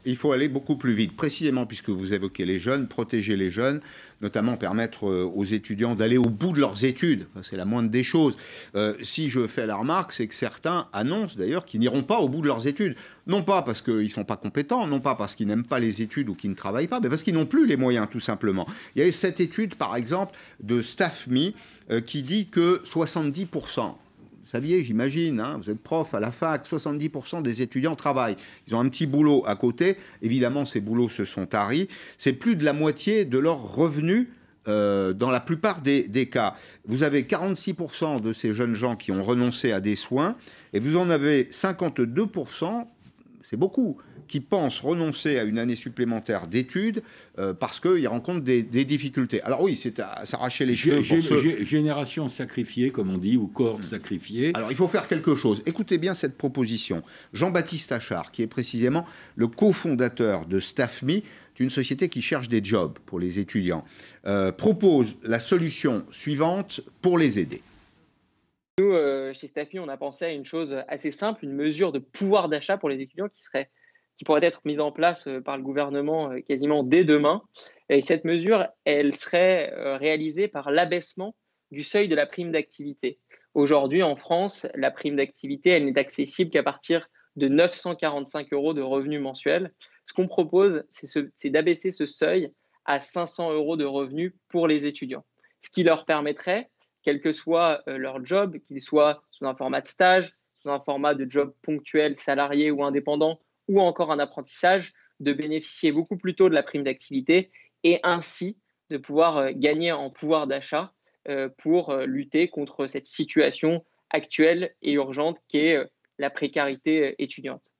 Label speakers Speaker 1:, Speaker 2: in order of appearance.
Speaker 1: Il faut aller beaucoup plus vite, précisément puisque vous évoquez les jeunes, protéger les jeunes, notamment permettre aux étudiants d'aller au bout de leurs études. Enfin, c'est la moindre des choses. Si je fais la remarque, c'est que certains annoncent d'ailleurs qu'ils n'iront pas au bout de leurs études. Non pas parce qu'ils ne sont pas compétents, non pas parce qu'ils n'aiment pas les études ou qu'ils ne travaillent pas, mais parce qu'ils n'ont plus les moyens, tout simplement. Il y a eu cette étude, par exemple, de StaffMe qui dit que 70%, vous saviez, j'imagine, hein, vous êtes prof à la fac, 70% des étudiants travaillent. Ils ont un petit boulot à côté. Évidemment, ces boulots se sont taris. C'est plus de la moitié de leurs revenus dans la plupart des cas. Vous avez 46% de ces jeunes gens qui ont renoncé à des soins et vous en avez 52%, c'est beaucoup, qui pensent renoncer à une année supplémentaire d'études parce qu'ils rencontrent des difficultés. Alors oui, c'est à s'arracher les cheveux pour ceux...
Speaker 2: Génération sacrifiée, comme on dit, ou corps sacrifié.
Speaker 1: Alors il faut faire quelque chose. Écoutez bien cette proposition. Jean-Baptiste Achard, qui est précisément le cofondateur de StaffMe, une société qui cherche des jobs pour les étudiants, propose la solution suivante pour les aider.
Speaker 3: Nous, chez StaffMe, on a pensé à une chose assez simple, une mesure de pouvoir d'achat pour les étudiants qui pourrait être mise en place par le gouvernement quasiment dès demain. Et cette mesure, elle serait réalisée par l'abaissement du seuil de la prime d'activité. Aujourd'hui, en France, la prime d'activité, elle n'est accessible qu'à partir de 945 € de revenus mensuels. Ce qu'on propose, c'est d'abaisser ce seuil à 500 € de revenus pour les étudiants, ce qui leur permettrait, quel que soit leur job, qu'il soit sous un format de stage, sous un format de job ponctuel, salarié ou indépendant, ou encore un apprentissage, de bénéficier beaucoup plus tôt de la prime d'activité et ainsi de pouvoir gagner en pouvoir d'achat pour lutter contre cette situation actuelle et urgente qu'est la précarité étudiante.